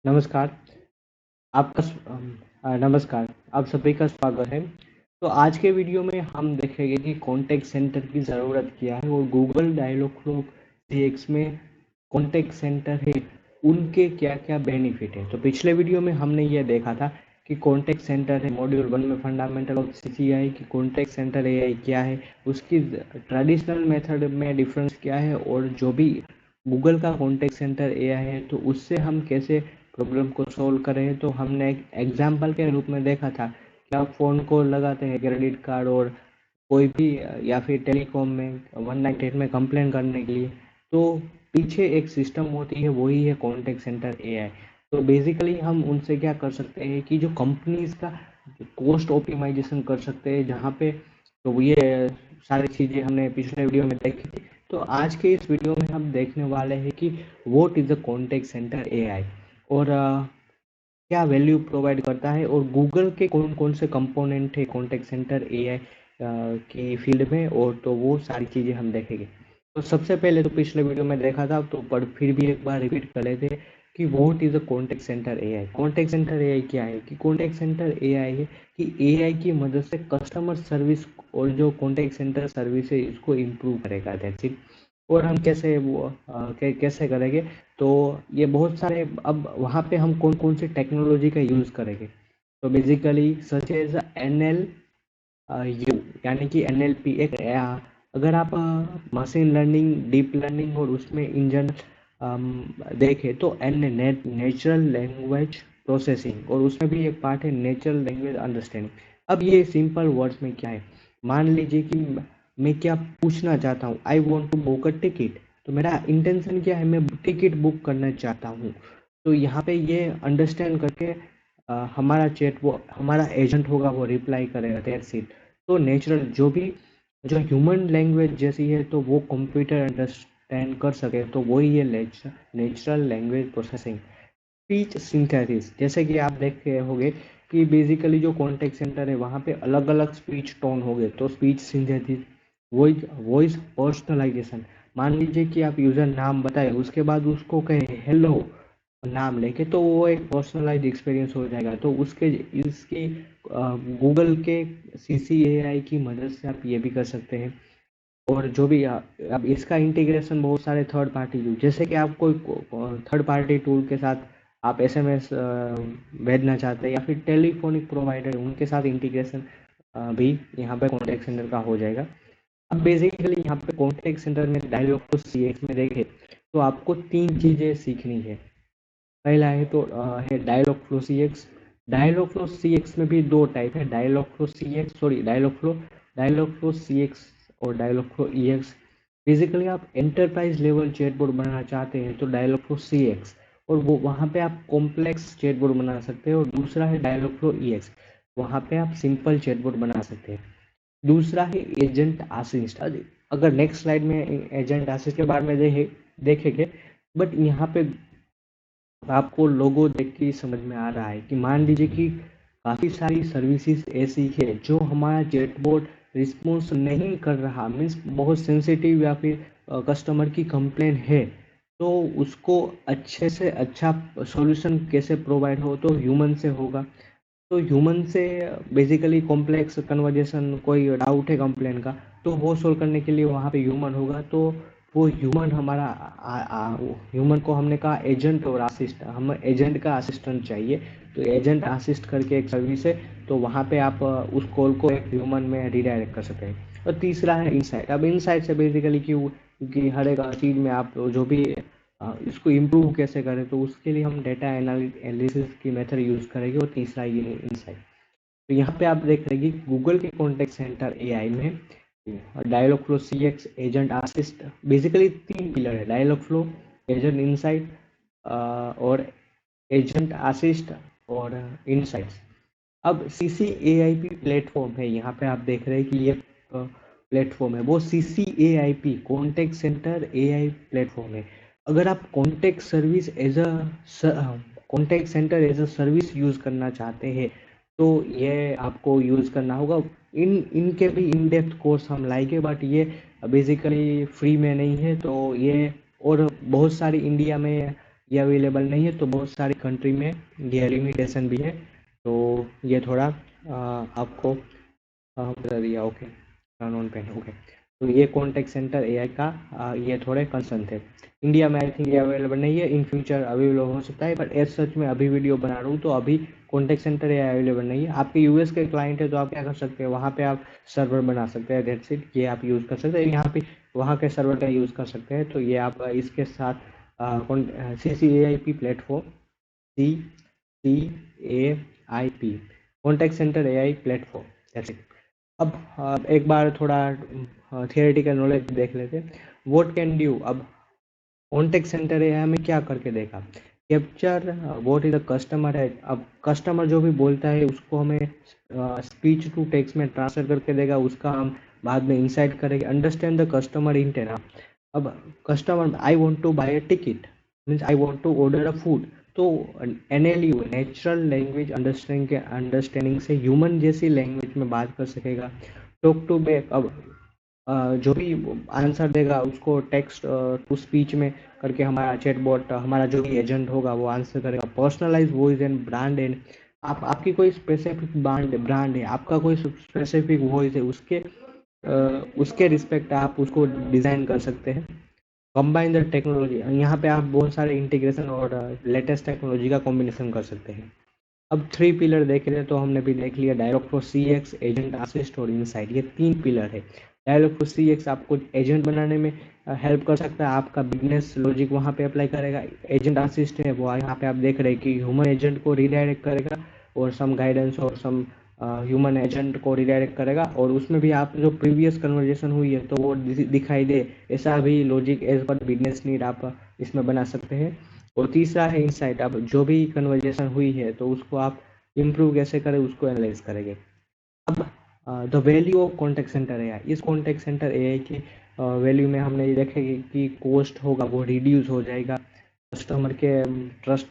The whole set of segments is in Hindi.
नमस्कार, नमस्कार, आप सभी का स्वागत है। तो आज के वीडियो में हम देखेंगे कि कॉन्टैक्ट सेंटर की ज़रूरत क्या है और गूगल डायलॉगफ्लो सीएक्स में कॉन्टैक्ट सेंटर है, उनके क्या-क्या बेनिफिट है। तो पिछले वीडियो में हमने ये देखा था कि कॉन्टैक्ट सेंटर है, मॉड्यूल 1 में फंडामेंटल ऑफ सीसीआई की कॉन्टैक्ट सेंटर एआई क्या है, उसकी ट्रेडिशनल मेथड में डिफरेंस क्या है और जो भी गूगल का कॉन्टैक्ट सेंटर एआई है, तो उससे हम कैसे प्रॉब्लम को सोल्व करें। तो हमने एक एग्जाम्पल के रूप में देखा था कि आप फ़ोन को लगाते हैं क्रेडिट कार्ड और कोई भी या फिर टेलीकॉम में 198 में कंप्लेन करने के लिए, तो पीछे एक सिस्टम होती है, वही है कॉन्टैक्ट सेंटर एआई। तो बेसिकली हम उनसे क्या कर सकते हैं कि जो कंपनीज का कॉस्ट ऑप्टिमाइजेशन कर सकते हैं, जहाँ पे तो ये सारी चीज़ें हमने पिछले वीडियो में देखी थी। तो आज के इस वीडियो में हम देखने वाले हैं कि what is the contact centre AI और क्या वैल्यू प्रोवाइड करता है और गूगल के कौन कौन से कंपोनेंट है कॉन्टैक्ट सेंटर एआई की फील्ड में, और तो वो सारी चीज़ें हम देखेंगे। तो सबसे पहले तो पिछले वीडियो में देखा था, तो पर फिर भी एक बार रिपीट कर लेते हैं कि what is a contact centre AI. Contact centre AI क्या है कि कॉन्टैक्ट सेंटर एआई है कि एआई की मदद से कस्टमर सर्विस और जो कॉन्टैक्ट सेंटर सर्विस है इसको इम्प्रूव करेगा, दैट्स इट। और हम कैसे कैसे करेंगे, तो ये बहुत सारे, अब वहाँ पे हम कौन कौन सी टेक्नोलॉजी का यूज़ करेंगे। तो basically such as NLU, यानी कि एनएलपी एक अगर आप मशीन लर्निंग, डीप लर्निंग और उसमें इंजन देखें तो नेचुरल लैंग्वेज प्रोसेसिंग, और उसमें भी एक पार्ट है नेचुरल लैंग्वेज अंडरस्टैंडिंग। अब ये सिंपल वर्ड्स में क्या है, मान लीजिए कि मैं क्या पूछना चाहता हूँ, I want to book a ticket. तो मेरा इंटेंशन क्या है, मैं टिकट बुक करना चाहता हूँ। तो यहाँ पे ये अंडरस्टैंड करके हमारा चैट, वो हमारा एजेंट होगा, वो रिप्लाई करेगा, दैट्स इट। तो नेचुरल जो भी, जो ह्यूमन लैंग्वेज जैसी है, तो वो कंप्यूटर अंडरस्टैंड कर सके, तो वही है natural language processing. Speech synthesis, जैसे कि आप देख रहे होंगे कि बेसिकली जो कॉन्टेक्ट सेंटर है वहाँ पे अलग अलग स्पीच टोन हो गए, तो speech synthesis. Voice voice personalisation, मान लीजिए कि आप यूजर नाम बताए, उसके बाद उसको कहे हेलो नाम लेके, तो वो एक पर्सनलाइज एक्सपीरियंस हो जाएगा। तो उसके इसकी गूगल के सीसीएआई की मदद से आप ये भी कर सकते हैं। और जो भी अब इसका इंटीग्रेशन बहुत सारे थर्ड पार्टी टूल, जैसे कि आप कोई थर्ड पार्टी टूल के साथ आप एसएमएस भेजना चाहते हैं, या फिर टेलीफोनिक प्रोवाइडर उनके साथ इंटीग्रेशन भी यहाँ पे कॉन्टैक्ट सेंटर का हो जाएगा। अब बेसिकली यहाँ पे कॉन्टैक्ट सेंटर में डायलॉग सीएक्स में देखें, तो आपको तीन चीज़ें सीखनी है। पहला है तो है Dialogflow CX. Dialogflow CX में भी दो टाइप है, डायलॉग फ्लो सीएक्स और डायलॉग फ्लो ईएक्स। बेसिकली आप एंटरप्राइज लेवल चैटबॉट बनाना चाहते हैं तो डायलॉग फ्लो सीएक्स, और वो वहाँ पे आप कॉम्प्लेक्स चैटबॉट बना सकते हैं। और दूसरा है डायलॉग फ्लो ईएक्स, वहाँ पे आप सिंपल चैटबॉट बना सकते हैं। दूसरा है एजेंट असिस्ट। अगर नेक्स्ट स्लाइड में एजेंट असिस्ट के बारे में देखेंगे, बट यहाँ पे आपको लोगो देख के ही समझ में आ रहा है कि मान लीजिए कि काफ़ी सारी सर्विसेज ऐसी है जो हमारा चैटबॉट रिस्पॉन्स नहीं कर रहा, मीन्स बहुत सेंसिटिव या फिर कस्टमर की कंप्लेन है, तो उसको अच्छे से अच्छा सॉल्यूशन कैसे प्रोवाइड हो, तो ह्यूमन से होगा। तो ह्यूमन से बेसिकली कॉम्प्लेक्स कन्वर्जेशन, कोई डाउट है कंप्लेन का, तो वो सोल्व करने के लिए वहाँ पे ह्यूमन होगा। तो वो ह्यूमन हमारा ह्यूमन को हमने कहा एजेंट और असिस्ट, हम एजेंट का असिस्टेंट चाहिए। तो एजेंट असिस्ट करके एक सर्विस है, तो वहाँ पे आप उस कॉल को एक ह्यूमन में रिडायरेक्ट कर सकते हैं। और तीसरा है इनसाइट। अब इनसाइट से बेसिकली क्यों, क्योंकि हर एक चीज़ में आप जो भी इसको इम्प्रूव कैसे करें, तो उसके लिए हम डेटा एनालिसिस की मेथड यूज़ करेंगे। और तीसरा ये इनसाइट। तो यहाँ पे आप देख रहे हैं कि गूगल के कॉन्टेक्ट सेंटर एआई में Dialogflow CX, agent assist, basically तीन पिलर है, डायलॉग फ्लो, एजेंट इनसाइट और एजेंट असिस्ट और इनसाइट्स। अब CCAIP प्लेटफॉर्म है, यहाँ पे आप देख रहे हैं कि ये प्लेटफॉर्म है, वो CCAIP contact centre AI platform है। अगर आप contact centre as a service use करना चाहते हैं, तो ये आपको यूज़ करना होगा। इनके भी इन डेप्थ कोर्स हम लाएंगे, बट ये बेसिकली फ्री में नहीं है। तो ये और बहुत सारी इंडिया में ये अवेलेबल नहीं है, तो बहुत सारी कंट्री में ये लिमिटेशन भी है। तो ये थोड़ा आपको बता दिया। Okay, non pen. ओके, तो ये कॉन्टेक्ट सेंटर एआई का ये थोड़े कंसर्न थे। इंडिया में आई थिंक ये अवेलेबल नहीं है, इन फ्यूचर अवेलेबल हो सकता है, पर एज सच में अभी वीडियो बना रहा हूँ तो अभी कॉन्टेक्ट सेंटर एआई अवेलेबल नहीं है। आपके यूएस के क्लाइंट है तो आप क्या कर सकते हैं, वहाँ पे आप सर्वर बना सकते हैं, दैट्स इट। ये आप यूज़ कर सकते हैं, यहाँ पे वहाँ के सर्वर का यूज़ कर सकते हैं। तो ये आप इसके साथ CCAIP platform, CCAIP contact centre AI platform, that's it. अब एक बार थोड़ा थियोरेटिकल नॉलेज देख लेते हैं। What can do. अब कॉन्टेक्ट सेंटर एआई में क्या करके देखा, capture what is the customer है। अब कस्टमर जो भी बोलता है उसको हमें स्पीच टू टेक्स्ट में ट्रांसफर करके देगा, उसका हम बाद में इंसाइट करेंगे। Understand the customer intent. अब customer, I want to buy a ticket, means I want to order a food. तो NLU नेचुरल लैंग्वेज अंडरस्टैंडिंग से ह्यूमन जैसी लैंग्वेज में बात कर सकेगा। Talk to back. अब जो भी आंसर देगा उसको टेक्स्ट टू स्पीच में करके हमारा चैटबॉट, हमारा जो भी एजेंट होगा वो आंसर करेगा। Personalise voice and brand and, आपकी कोई स्पेसिफिक ब्रांड है, आपका कोई स्पेसिफिक वॉइस है, उसके रिस्पेक्ट आप उसको डिज़ाइन कर सकते हैं। कंबाइन द टेक्नोलॉजी, यहाँ पे आप बहुत सारे इंटीग्रेशन और लेटेस्ट टेक्नोलॉजी का कॉम्बिनेशन कर सकते हैं। अब 3 पिलर देख रहे हैं तो हमने भी देख लिया, Dialogflow, CX, agent assist और इनसाइट। ये 3 पिलर है। डायलॉग फ्लो CX आपको एजेंट बनाने में हेल्प कर सकता है, आपका बिजनेस लॉजिक वहाँ पे अप्लाई करेगा। एजेंट असिस्ट है वो यहाँ पे आप देख रहे हैं कि ह्यूमन एजेंट को रिडायरेक्ट करेगा और सम गाइडेंस और सम ह्यूमन एजेंट को रिडायरेक्ट करेगा, और उसमें भी आप जो प्रीवियस कन्वर्जेशन हुई है तो वो दिखाई दे, ऐसा भी logic as per business need आप इसमें बना सकते हैं। और तीसरा है इंसाइट। अब जो भी कन्वर्जेशन हुई है तो उसको आप इम्प्रूव कैसे करें, उसको एनालाइज करेंगे। अब the value of contact centre AI, इस कॉन्टेक्ट सेंटर एआई की वैल्यू में हमने ये देखेंगे कि कॉस्ट होगा वो रिड्यूस हो जाएगा, कस्टमर के ट्रस्ट,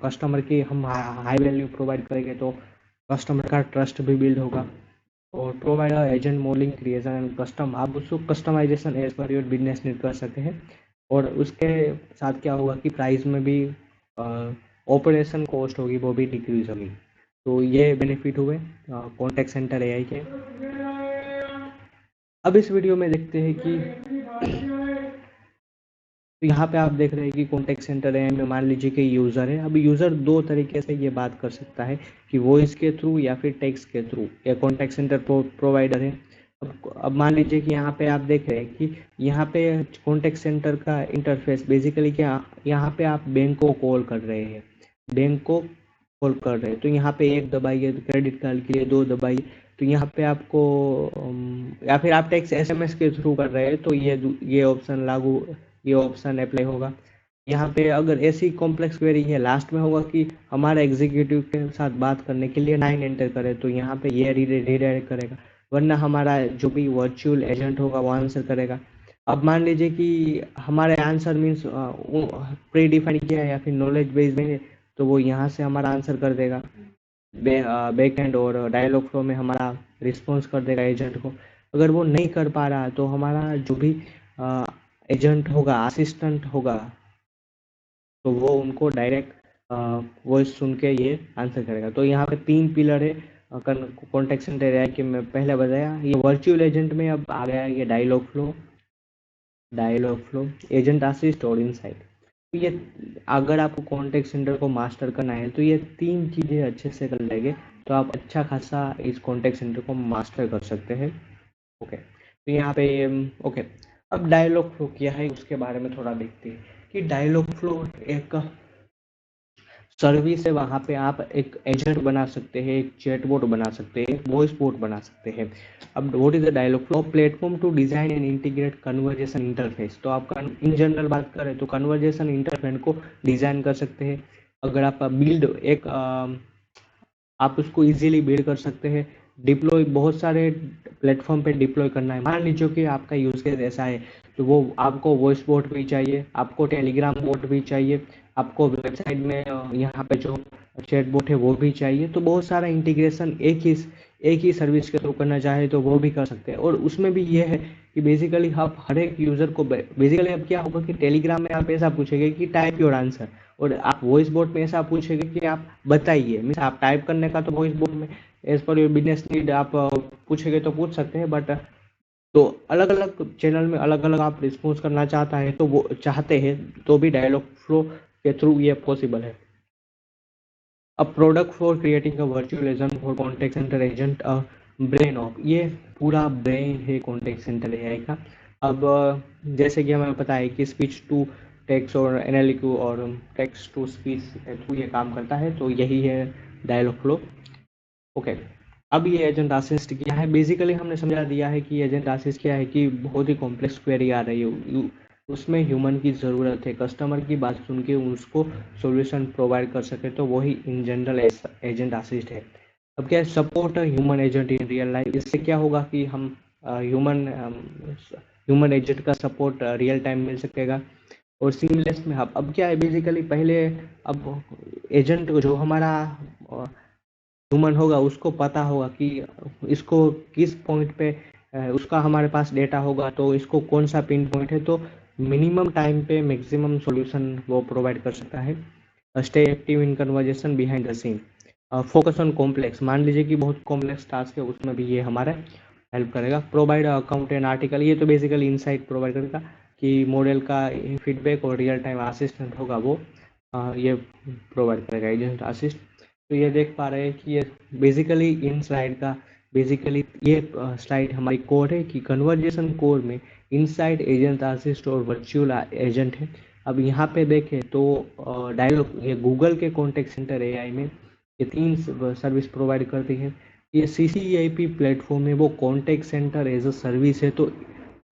कस्टमर की हम हाई वैल्यू प्रोवाइड करेंगे तो कस्टमर का ट्रस्ट भी बिल्ड होगा। और provide agent modelling creation and custom, आप उसको customisation as per your business need कर सकते हैं। और उसके साथ क्या होगा कि प्राइस में भी ऑपरेशन कॉस्ट होगी वो भी डिक्रीज होगी। तो ये बेनिफिट हुए कॉन्टेक्ट सेंटर एआई के। अब इस वीडियो में देखते हैं कि तो यहाँ पे आप देख रहे हैं कि कॉन्टेक्ट सेंटर एआई में मान लीजिए कि यूज़र है। अब यूज़र 2 तरीके से ये बात कर सकता है, कि वॉइस के थ्रू या फिर टेक्स्ट के थ्रू। ये कॉन्टेक्ट सेंटर प्रोवाइडर है। अब मान लीजिए कि यहाँ पे आप देख रहे हैं कि यहाँ पे कॉन्टेक्ट सेंटर का इंटरफेस बेसिकली क्या, यहाँ पे आप बैंक को कॉल कर रहे हैं, बैंक को कॉल कर रहे हैं तो यहाँ पे 1 दबाइए, तो क्रेडिट कार्ड के लिए 2 दबाइए, तो यहाँ पे आपको या फिर आप टेक्स्ट SMS के थ्रू कर रहे हैं तो ये ऑप्शन लागू, ये ऑप्शन अप्लाई होगा। यहाँ पे अगर ऐसी कॉम्प्लेक्स क्वेरी है, लास्ट में होगा कि हमारे एग्जीक्यूटिव के साथ बात करने के लिए 9 एंटर करें, तो यहाँ पे ये रीडायरेक्ट करेगा, वरना हमारा जो भी वर्चुअल एजेंट होगा वो आंसर करेगा। अब मान लीजिए कि हमारे आंसर मीन्स प्री डिफाइन किया है या फिर नॉलेज बेस्ड में, तो वो यहाँ से हमारा आंसर कर देगा बैक एंड, और डायलॉग फ्लो में हमारा रिस्पॉन्स कर देगा एजेंट को। अगर वो नहीं कर पा रहा तो हमारा जो भी एजेंट होगा, असिस्टेंट होगा, तो वो उनको डायरेक्ट वॉइस सुन के ये आंसर करेगा। तो यहाँ पे 3 पिलर है कॉन्टेक्ट सेंटर एआई के, मैं पहले बताया। ये वर्चुअल एजेंट में अब आ गया ये डायलॉग फ्लो, एजेंट असिस्ट और इनसाइट। तो ये अगर आपको कॉन्टेक्ट सेंटर को मास्टर करना है तो ये 3 चीज़ें अच्छे से कर लेंगे तो आप अच्छा खासा इस कॉन्टेक्ट सेंटर को मास्टर कर सकते हैं। ओके, तो यहाँ पे ओके, अब डायलॉग फ्लो क्या है उसके बारे में थोड़ा देखते हैं कि डायलॉग फ्लो एक सर्विस है। वहाँ पे आप एक एजेंट बना सकते हैं, एक चैटबॉट बना सकते हैं, एक वॉइस बोट बना सकते हैं। अब what is the Dialogflow, platform to design and integrate conversation interface. तो आप इन जनरल बात करें तो कन्वर्जेशन इंटरफेस को डिजाइन कर सकते हैं। अगर आप बिल्ड एक आप उसको इजीली बिल्ड कर सकते हैं। डिप्लॉय बहुत सारे प्लेटफॉर्म पे डिप्लॉय करना है, मान लीजिए कि आपका यूज केस ऐसा है तो वो आपको वॉइस बोट भी चाहिए, आपको टेलीग्राम बोट भी चाहिए, आपको वेबसाइट में यहाँ पे जो चैट बोट है वो भी चाहिए। तो बहुत सारा इंटीग्रेशन एक ही सर्विस के थ्रू करना चाहे तो वो भी कर सकते हैं। और उसमें भी ये है कि बेसिकली आप हर एक यूजर को बेसिकली अब क्या होगा कि टेलीग्राम में आप ऐसा पूछेंगे कि टाइप योर आंसर, और आप वॉइस बोट में ऐसा पूछेंगे कि आप बताइए। मीन्स आप टाइप करने का तो वॉइस बोट में as per your business need आप पूछेंगे तो पूछ सकते हैं, बट तो अलग अलग चैनल में अलग अलग आप रिस्पॉन्स करना चाहता है तो वो चाहते हैं तो भी डायलॉग फ्लो के थ्रू ये पॉसिबल है। A product for creating a virtual agent for contact centre agent, brain of, ये पूरा ब्रेन है कॉन्टैक्ट सेंटर एआई का। अब जैसे कि हमें पता है कि स्पीच टू टेक्स्ट और एनएलक्यू और टेक्स्ट टू स्पीच थ्रू ये काम करता है, तो यही है डायलॉग फ्लो। ओके, अब ये एजेंट असिस्ट क्या है। बेसिकली हमने समझा दिया है कि एजेंट असिस्ट क्या है कि बहुत ही कॉम्प्लेक्स क्वेरी आ रही है, उसमें ह्यूमन की ज़रूरत है, कस्टमर की बात सुन के उसको सॉल्यूशन प्रोवाइड कर सके, तो वही इन जनरल एजेंट असिस्ट है। अब क्या है, support human agent in real life. इससे क्या होगा कि हम ह्यूमन एजेंट का सपोर्ट रियल टाइम मिल सकेगा। और सीमलेस में अब क्या है, बेसिकली पहले अब एजेंट जो हमारा ह्यूमन होगा उसको पता होगा कि इसको किस पॉइंट पे उसका हमारे पास डेटा होगा, तो इसको कौन सा पिन पॉइंट है, तो मिनिमम टाइम पे मैक्सिमम सॉल्यूशन वो प्रोवाइड कर सकता है। Stay active in conversation behind the scene, focus on complex, मान लीजिए कि बहुत कॉम्प्लेक्स टास्क है उसमें भी ये हमारा हेल्प करेगा। प्रोवाइड अकाउंट एंड आर्टिकल, ये तो बेसिकली इनसाइट प्रोवाइड करेगा कि मॉडल का फीडबैक और रियल टाइम असिस्टेंट होगा वो ये प्रोवाइड करेगा एजेंट असिस्ट। तो ये देख पा रहे हैं कि ये बेसिकली इन स्लाइड का बेसिकली ये स्लाइड हमारी कोड है कि कन्वर्जेशन कोड में इनसाइड एजेंट असिस्ट और वर्चुअल एजेंट है। अब यहाँ पे देखें तो डायलॉग ये गूगल के कॉन्टेक्ट सेंटर एआई में ये 3 सर्विस प्रोवाइड करती है। ये CCAP प्लेटफॉर्म है, वो contact centre as a service है, तो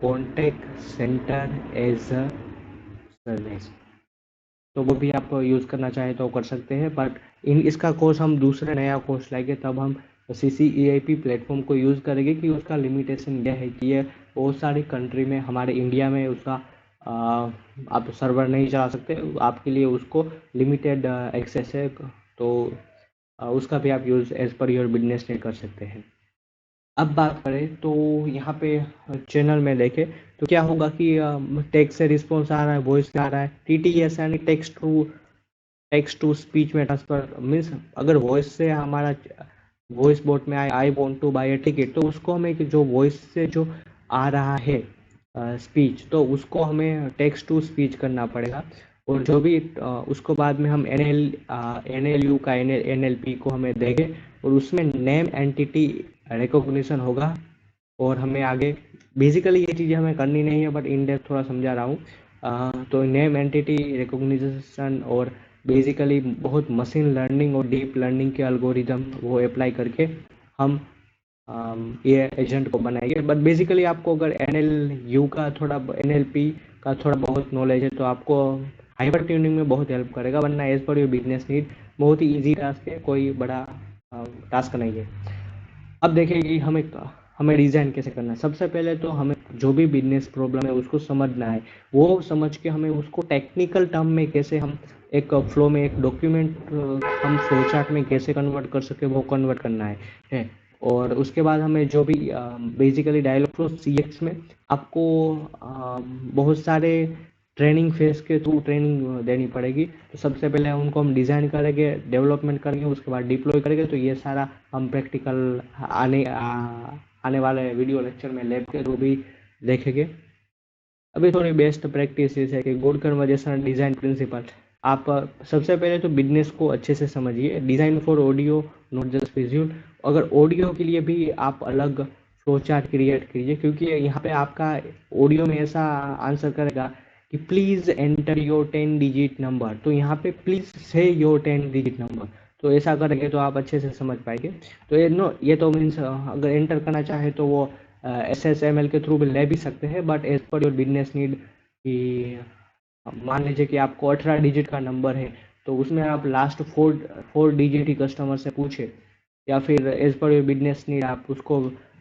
contact centre as a service, तो वो भी आप यूज़ करना चाहें तो कर सकते हैं। बट इसका कोर्स हम दूसरे नया कोर्स लाएंगे, तब हम CCAP प्लेटफॉर्म को यूज़ करेंगे कि उसका लिमिटेशन यह है कि ये बहुत सारी कंट्री में, हमारे इंडिया में उसका आप सर्वर नहीं चला सकते, आपके लिए उसको लिमिटेड एक्सेस है, तो उसका भी आप use as per your business need कर सकते हैं। अब बात करें तो यहाँ पे चैनल में देखें तो क्या होगा कि टेक्स्ट से रिस्पॉन्स आ रहा है, वॉइस से आ रहा है, TTS यानी टेक्स्ट टू स्पीच में ट्रांसफर। मीन्स अगर वॉइस से हमारा वॉइस बोट में आए आई want two by a ticket, तो उसको हमें जो वॉइस से जो आ रहा है स्पीच, तो उसको हमें टेक्स्ट टू स्पीच करना पड़ेगा। और जो भी उसको बाद में हम NLU का NLP को हमें देंगे, और उसमें नेम एंटिटी रिकॉग्निशन होगा। और हमें आगे बेसिकली ये चीज़ें हमें करनी नहीं है, बट इन डेप्थ थोड़ा समझा रहा हूँ। तो नेम एंटिटी रिकॉग्निशन और बेसिकली बहुत मशीन लर्निंग और डीप लर्निंग के एल्गोरिदम वो अप्लाई करके हम ये एजेंट को बनाएंगे। बट बेसिकली आपको अगर NLU का थोड़ा NLP का थोड़ा बहुत नॉलेज है तो आपको हाइपर ट्यूनिंग में बहुत हेल्प करेगा, वरना as per your business need बहुत ही ईजी टास्क है, कोई बड़ा टास्क नहीं है। अब देखिए कि हमें डिज़ाइन कैसे करना है। सबसे पहले तो हमें जो भी बिजनेस प्रॉब्लम है उसको समझना है, वो समझ के हमें उसको टेक्निकल टर्म में कैसे हम एक फ्लो में एक डॉक्यूमेंट हम फ्लो चार्ट में कैसे कन्वर्ट कर सके, वो कन्वर्ट करना है। और उसके बाद हमें जो भी बेसिकली डायलॉग फ्लो CX में आपको बहुत सारे ट्रेनिंग फेज के थ्रू ट्रेनिंग देनी पड़ेगी। तो सबसे पहले उनको हम डिज़ाइन करेंगे, डेवलपमेंट करेंगे, उसके बाद डिप्लॉय करेंगे। तो ये सारा हम प्रैक्टिकल आने वाले वीडियो लेक्चर में लैब के थ्रू भी देखेंगे। अभी थोड़ी बेस्ट प्रैक्टिस है कि गुड कन्वर्जेशन डिज़ाइन प्रिंसिपल। आप सबसे पहले तो बिजनेस को अच्छे से समझिए, design for audio not just visual. अगर ऑडियो के लिए भी आप अलग फ्लो चार्ट क्रिएट कीजिए, क्योंकि यहाँ पे आपका ऑडियो में ऐसा आंसर करेगा कि please enter your 10 digit number, तो यहाँ पे प्लीज़ से योर 10 डिजिट नंबर, तो ऐसा करेंगे तो आप अच्छे से समझ पाएंगे। तो ये तो मीन्स अगर एंटर करना चाहे तो वो SSML के थ्रू भी ले भी सकते हैं, but as per your business need कि मान लीजिए कि आपको 18 डिजिट का नंबर है, तो उसमें आप लास्ट फोर डिजिट ही कस्टमर से पूछे, या फिर as per your business need आप उसको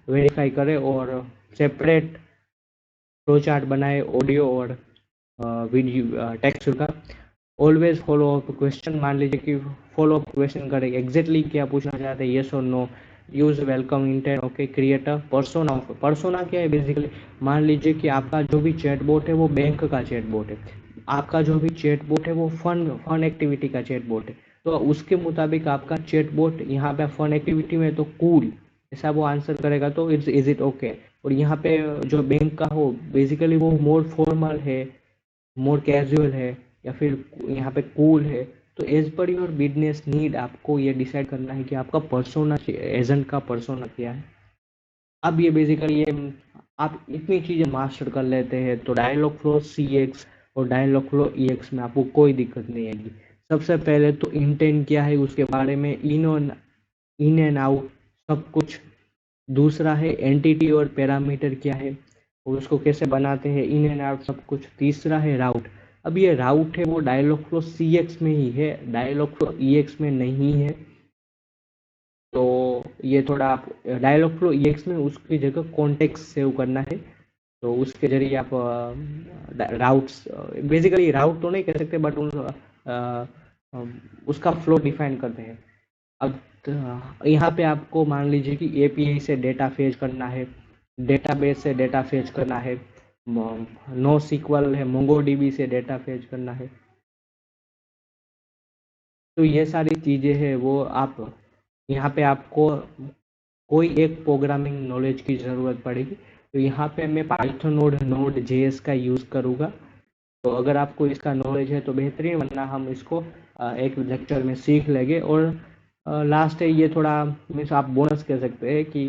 वेरीफाई करें और सेपरेट फ्लो चार्ट बनाए ऑडियो और वीडियो टेक्स्ट का। ऑलवेज फॉलो अप क्वेश्चन, मान लीजिए कि फॉलो अप क्वेश्चन करें एग्जैक्टली क्या पूछना चाहते हैं, येस और no, use welcome intent, okay, create a persona. Persona क्या है बेसिकली, मान लीजिए कि आपका जो भी चैटबॉट है वो बैंक का चैटबॉट है, आपका जो भी चैटबॉट है वो फन फन एक्टिविटी का चैटबॉट है, तो उसके मुताबिक आपका चैटबॉट यहाँ पे फन एक्टिविटी में तो कूल ऐसा वो आंसर करेगा, तो इट्स इज इट ओके। और यहाँ पे जो बैंक का हो बेसिकली वो मोर फॉर्मल है, मोर कैजुअल है, या फिर यहाँ पे कूल है। तो as per your business need आपको ये डिसाइड करना है कि आपका पर्सोना, एजेंट का पर्सोना क्या है। अब ये बेसिकली ये आप इतनी चीजें मास्टर कर लेते हैं तो डायलॉग फ्लो सी एक्स और डायलॉग फ्लो ई एक्स में आपको कोई दिक्कत नहीं आएगी। सबसे पहले तो इंटेंट क्या है उसके बारे में इन एंड आउट सब कुछ। दूसरा है एंटिटी और पैरामीटर क्या है और उसको कैसे बनाते हैं, इन एंड आउट सब कुछ। तीसरा है राउट। अब ये राउट है वो डायलॉग फ्लो सी एक्स में ही है, डायलॉग फ्लो ई एक्स में नहीं है। तो ये थोड़ा आप डायलॉग फ्लो ई एक्स में उसकी जगह कॉन्टेक्स्ट सेव करना है, तो उसके जरिए आप राउट्स, बेसिकली राउट तो नहीं कह सकते बट उसका फ्लो डिफाइन करते हैं। अब यहाँ पे आपको मान लीजिए कि एपीआई से डेटा फेच करना है, डेटाबेस से डेटा फेच करना है, नो सीक्वल है, मोंगोडीबी से डेटा फेच करना है। तो ये सारी चीजें हैं वो आप यहाँ पे आपको कोई एक प्रोग्रामिंग नॉलेज की ज़रूरत पड़ेगी। तो यहाँ पे मैं पाइथन और नोड जेएस का यूज़ करूँगा। तो अगर आपको इसका नॉलेज है तो बेहतरीन, वरना हम इसको एक लेक्चर में सीख लेंगे। और लास्ट है ये थोड़ा मीन्स आप बोनस कह सकते हैं कि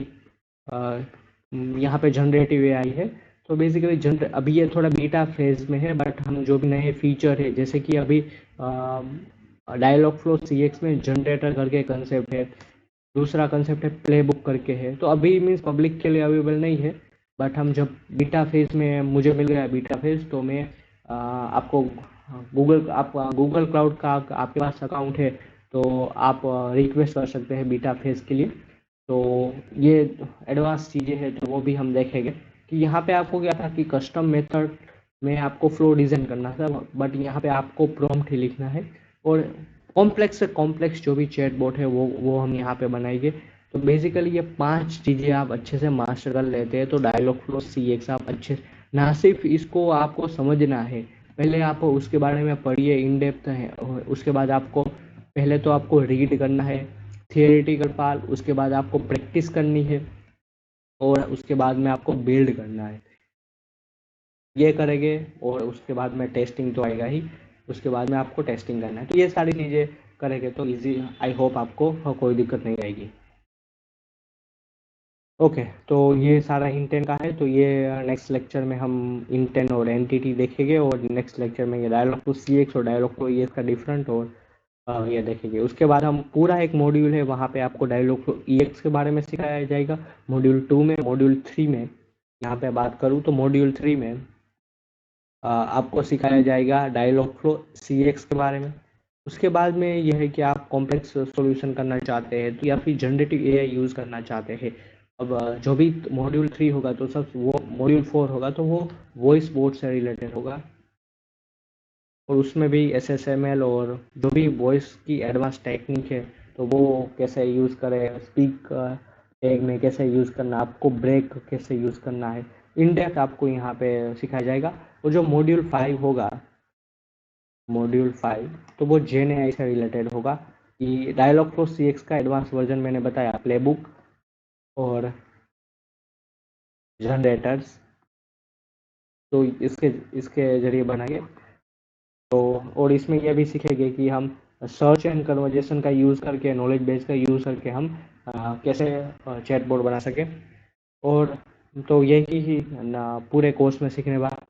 यहाँ पे जनरेटिव एआई है। तो बेसिकली अभी ये थोड़ा बीटा फेज में है, बट हम जो भी नए फीचर है जैसे कि अभी डायलॉग फ्लो सीएक्स में जनरेटर करके कंसेप्ट है, दूसरा कंसेप्ट है प्ले बुक करके है। तो अभी मीन्स पब्लिक के लिए अवेलेबल नहीं है, बट हम जब बीटा फेज में मुझे मिल गया बीटा फेज तो मैं आपको गूगल क्लाउड का आपके पास अकाउंट है तो आप रिक्वेस्ट कर सकते हैं बीटा फेज के लिए। तो ये एडवांस चीज़ें हैं तो वो भी हम देखेंगे कि यहाँ पे आपको क्या था कि कस्टम मेथड में आपको फ्लो डिज़ाइन करना था, बट यहाँ पे आपको प्रॉम्प्ट ही लिखना है। और कॉम्प्लेक्स से कॉम्प्लेक्स जो भी चैटबॉट है वो हम यहाँ पे बनाएंगे। तो बेसिकली ये 5 चीज़ें आप अच्छे से मास्टर कर लेते हैं तो डायलॉग फ्लो सीएक्स आप अच्छे, ना सिर्फ इसको आपको समझना है, पहले आप उसके बारे में पढ़िए, इन डेप्थ है। उसके बाद आपको पहले तो आपको रीड करना है थियोरेटिकल पार्ट, उसके बाद आपको प्रैक्टिस करनी है और उसके बाद में आपको बिल्ड करना है। ये करेंगे और उसके बाद में टेस्टिंग तो आएगा ही, उसके बाद में आपको टेस्टिंग करना है। तो ये सारी चीज़ें करेंगे तो इजी, आई होप आपको कोई दिक्कत नहीं आएगी। ओके, तो ये सारा इंटेंट का है। तो ये नेक्स्ट लेक्चर में हम इंटेंट और एंटिटी देखेंगे और नेक्स्ट लेक्चर में ये डायलॉग टू सी एक्स और डायलॉग टू ई एक्स का डिफरेंट और ये देखेंगे। उसके बाद हम पूरा एक मॉड्यूल है वहाँ पे आपको डायलॉग टू ई एक्स के बारे में सिखाया जाएगा मॉड्यूल 2 में। मॉड्यूल 3 में यहाँ पे बात करूँ तो मॉड्यूल 3 में आपको सिखाया जाएगा डायलॉग फ्लो सी एक्स के बारे में। उसके बाद में यह है कि आप कॉम्प्लेक्स सॉल्यूशन करना चाहते हैं तो या फिर जनरेटिव एआई यूज़ करना चाहते हैं। अब जो भी मॉड्यूल 3 होगा तो सब वो मॉड्यूल 4 होगा तो वो वॉइस बोर्ड से रिलेटेड होगा और उसमें भी एसएसएमएल और जो भी वॉइस की एडवांस टेक्निक है तो वो कैसे यूज़ करें, स्पीक टैग में कैसे यूज़ करना, आपको ब्रेक कैसे यूज़ करना है, इन डेप्थ आपको यहाँ पे सिखाया जाएगा। और जो मॉड्यूल 5 होगा, मॉड्यूल 5 तो वो जेन एआई से रिलेटेड होगा कि डायलॉग फ्लो सीएक्स का एडवांस वर्जन मैंने बताया, प्लेबुक और जनरेटर्स, तो इसके इसके जरिए बनाएंगे। तो और इसमें यह भी सीखेंगे कि हम सर्च एंड कन्वर्जेशन का यूज़ करके, नॉलेज बेस का यूज़ करके हम कैसे चैटबॉट बना सकें। और तो यही ही पूरे कोर्स में सीखने वाला